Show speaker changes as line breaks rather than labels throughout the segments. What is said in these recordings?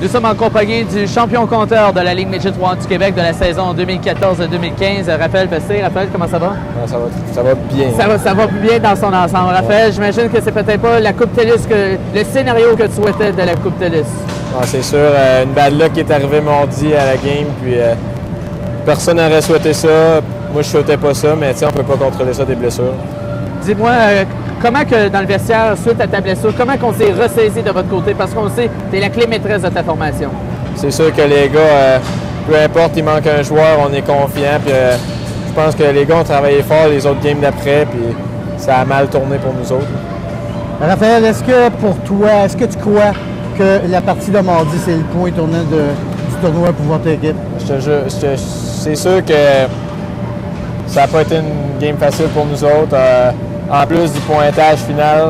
Nous sommes en compagnie du champion compteur de la Ligue Midget 3 du Québec de la saison 2014-2015, Raphaël Pessé. Raphaël, comment ça va?
Ça va bien.
Ça va bien dans son ensemble. Raphaël, j'imagine que c'est peut-être pas la Coupe TELUS, le scénario que tu souhaitais de la Coupe TELUS.
C'est sûr, une bad luck qui est arrivée mardi à la game, puis personne n'aurait souhaité ça. Moi, je souhaitais pas ça, mais on ne peut pas contrôler ça des blessures.
Dis-moi, comment que dans le vestiaire, suite à ta blessure, comment qu'on s'est ressaisi de votre côté? Parce qu'on sait que tu es la clé maîtresse de ta formation.
C'est sûr que les gars, peu importe, il manque un joueur, on est confiant. Puis je pense que les gars ont travaillé fort les autres games d'après, puis ça a mal tourné pour nous autres.
Raphaël, est-ce que pour toi, est-ce que tu crois que la partie de mardi, c'est le point tournant du tournoi pour votre équipe?
C'est sûr que ça n'a pas été une game facile pour nous autres. En plus du pointage final,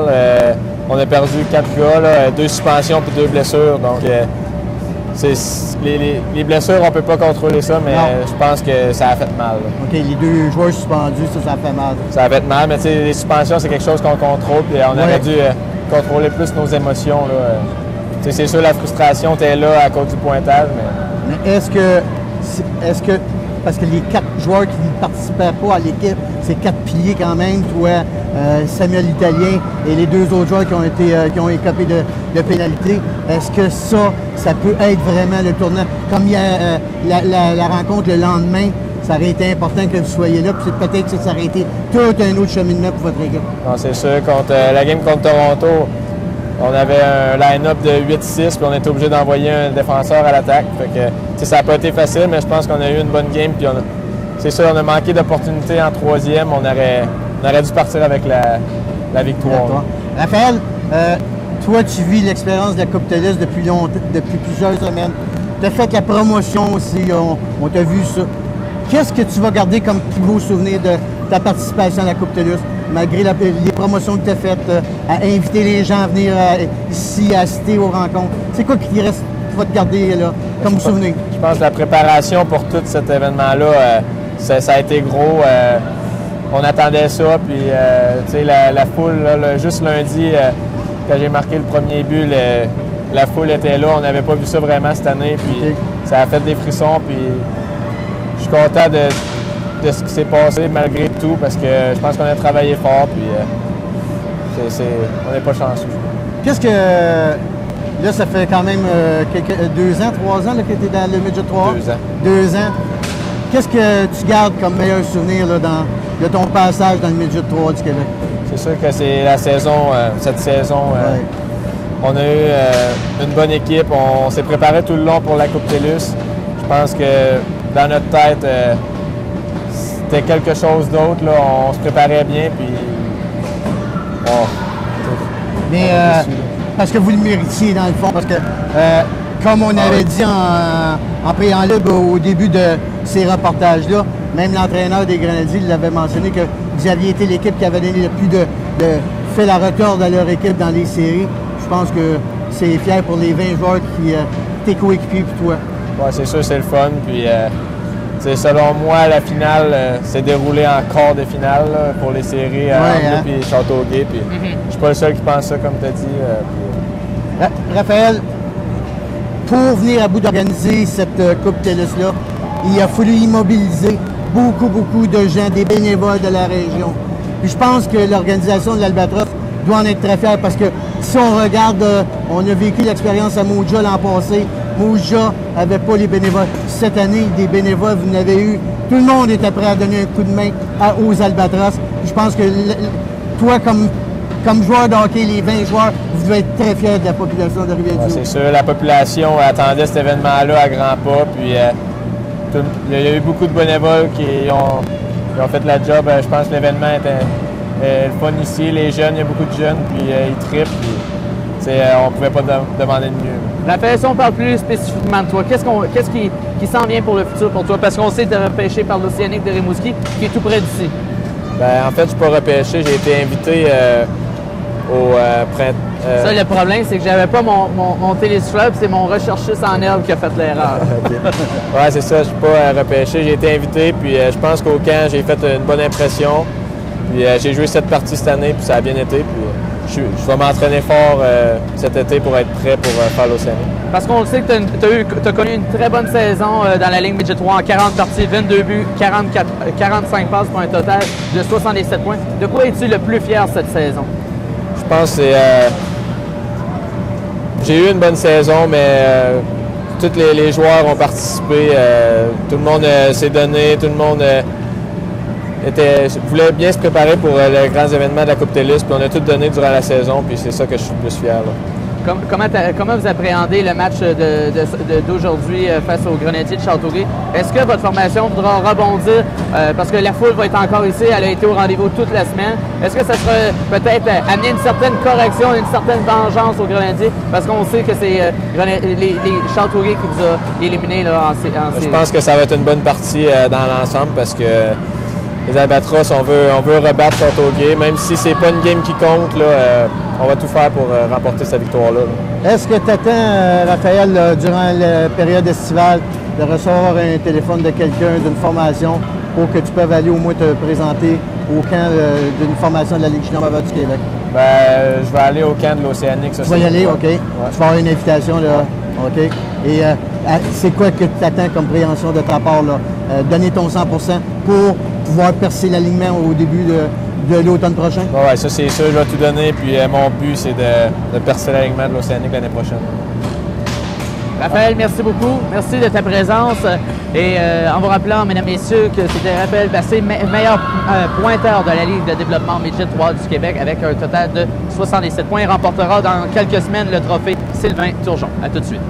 on a perdu 4 gars, 2 suspensions et 2 blessures. Donc, les blessures, on ne peut pas contrôler ça, mais je pense que ça a fait mal.
OK, les 2 joueurs suspendus, ça a fait mal.
Ça a fait mal, mais les suspensions, c'est quelque chose qu'on contrôle. Puis on aurait dû contrôler plus nos émotions. C'est sûr, la frustration était là à cause du pointage.
Mais est-ce que parce que les 4 joueurs qui ne participaient pas à l'équipe, c'est 4 piliers quand même, toi, Samuel Italien et les 2 autres joueurs qui ont écopé de pénalité. Est-ce que ça peut être vraiment le tournant? Comme il y a la rencontre le lendemain, ça aurait été important que vous soyez là, puis peut-être que ça aurait été tout un autre cheminement pour votre équipe.
Non, c'est sûr. La game contre Toronto, on avait un line-up de 8-6, puis on était obligé d'envoyer un défenseur à l'attaque. Fait que, ça n'a pas été facile, mais je pense qu'on a eu une bonne game. Puis c'est sûr, on a manqué d'opportunités en troisième. On aurait dû partir avec la victoire.
Raphaël, toi, tu vis l'expérience de la Coupe TELUS depuis plusieurs semaines. Tu as fait la promotion aussi, on t'a vu ça. Qu'est-ce que tu vas garder comme plus beau souvenir de ta participation à la Coupe TELUS, malgré les promotions que tu as faites, à inviter les gens à venir ici, à assister aux rencontres? C'est quoi qui reste, qui va te garder là, comme souvenir?
Je pense que la préparation pour tout cet événement-là, ça a été gros. On attendait ça, puis la foule, là, juste lundi, quand j'ai marqué le premier but, la foule était là. On n'avait pas vu ça vraiment cette année, puis ça a fait des frissons, puis je suis content de ce qui s'est passé malgré tout, parce que je pense qu'on a travaillé fort, puis on n'est pas chanceux.
Qu'est-ce que... Là, ça fait quand même 2 ans, 3 ans là, que tu es dans le Midget 3?
2 ans.
2 ans. Qu'est-ce que tu gardes comme meilleur souvenir là, de ton passage dans le Midget 3 du Québec?
C'est sûr que c'est la saison, cette saison. On a eu une bonne équipe. On s'est préparé tout le long pour la Coupe TELUS. Je pense que dans notre tête, c'était quelque chose d'autre. On se préparait bien, puis...
Mais parce que vous le méritiez, dans le fond, parce que, comme on avait dit en préambule au début de ces reportages-là, même l'entraîneur des Grenadiers l'avait mentionné que vous aviez été l'équipe qui avait donné le plus de fil à retordre à leur équipe dans les séries. Je pense que c'est fier pour les 20 joueurs qui tes coéquipiers et toi.
Oui, c'est sûr, c'est le fun. Puis, selon moi, la finale s'est déroulée en quart de finale pour les séries à Anglais et Châteauguay. Puis, je suis pas le seul qui pense ça, comme tu as dit.
Raphaël, pour venir à bout d'organiser cette Coupe TELUS-là, il a fallu immobiliser beaucoup de gens, des bénévoles de la région. Puis je pense que l'organisation de l'Albatros doit en être très fière parce que si on regarde, on a vécu l'expérience à Mauja l'an passé. Mauja n'avait pas les bénévoles. Cette année, des bénévoles, vous en avez eu. Tout le monde était prêt à donner un coup de main aux Albatros. Je pense que toi, comme joueur de hockey, les 20 joueurs, vous devez être très fiers de la population de Rivière-du-Loup.
C'est sûr, la population attendait cet événement-là à grands pas. Puis, il y a eu beaucoup de bénévoles qui ont fait la job. Je pense que l'événement était le fun ici. Les jeunes, il y a beaucoup de jeunes, puis ils trippent. On ne pouvait pas demander de mieux.
Raphaël, si on parle plus spécifiquement de toi, qu'est-ce qui s'en vient pour le futur pour toi? Parce qu'on sait que tu es repêché par l'Océanique de Rimouski, qui est tout près d'ici.
En fait, je ne suis pas repêché. J'ai été invité au printemps.
Ça, le problème, c'est que j'avais pas mon télésouffleur, c'est mon recherchiste en herbe qui a fait l'erreur.
Oui, c'est ça. Je ne suis pas repêché. J'ai été invité, puis je pense qu'au camp, j'ai fait une bonne impression. Puis j'ai joué cette partie cette année, puis ça a bien été. Puis je vais m'entraîner fort cet été pour être prêt pour faire l'Océanique.
Parce qu'on le sait que tu as connu une très bonne saison dans la Ligue Midget 3 en 40 parties, 22 buts, 45 passes pour un total de 77 points. De quoi es-tu le plus fier cette saison?
Je pense que j'ai eu une bonne saison, mais tous les joueurs ont participé. Tout le monde s'est donné, tout le monde voulait bien se préparer pour les grands événements de la Coupe TELUS, puis on a tout donné durant la saison, puis c'est ça que je suis le plus fier. Là.
Comment vous appréhendez le match d'aujourd'hui face aux Grenadiers de Châteauguay? Est-ce que votre formation voudra rebondir parce que la foule va être encore ici, elle a été au rendez-vous toute la semaine? Est-ce que ça serait peut-être amener une certaine correction, une certaine vengeance aux Grenadiers? Parce qu'on sait que c'est les Châteauguay qui vous a éliminé là, en série.
Je pense que ça va être une bonne partie dans l'ensemble parce que les Albatros, on veut rebattre Châteauguay, même si c'est pas une game qui compte, là, on va tout faire pour remporter cette victoire-là.
Est-ce que tu attends, Raphaël, durant la période estivale, de recevoir un téléphone de quelqu'un d'une formation pour que tu puisses aller au moins te présenter au camp d'une formation de la Ligue junior majeure du Québec?
Je vais aller au camp de l'Océanique.
Tu vas y aller, OK. Ouais. Tu vas avoir une invitation, là. OK. Et c'est quoi que tu attends comme préhension de ta part, là? Donner ton 100% pour pouvoir percer l'alignement au début de l'automne prochain?
Oui, ça c'est sûr, je vais tout donner. Puis mon but, c'est de percer l'alignement de l'Océanique l'année prochaine.
Raphaël, merci beaucoup. Merci de ta présence. Et en vous rappelant, mesdames et messieurs, que c'était Raphaël Bacé, meilleur pointeur de la Ligue de développement Midget 3 du Québec avec un total de 77 points. Il remportera dans quelques semaines le trophée Sylvain Turgeon. À tout de suite.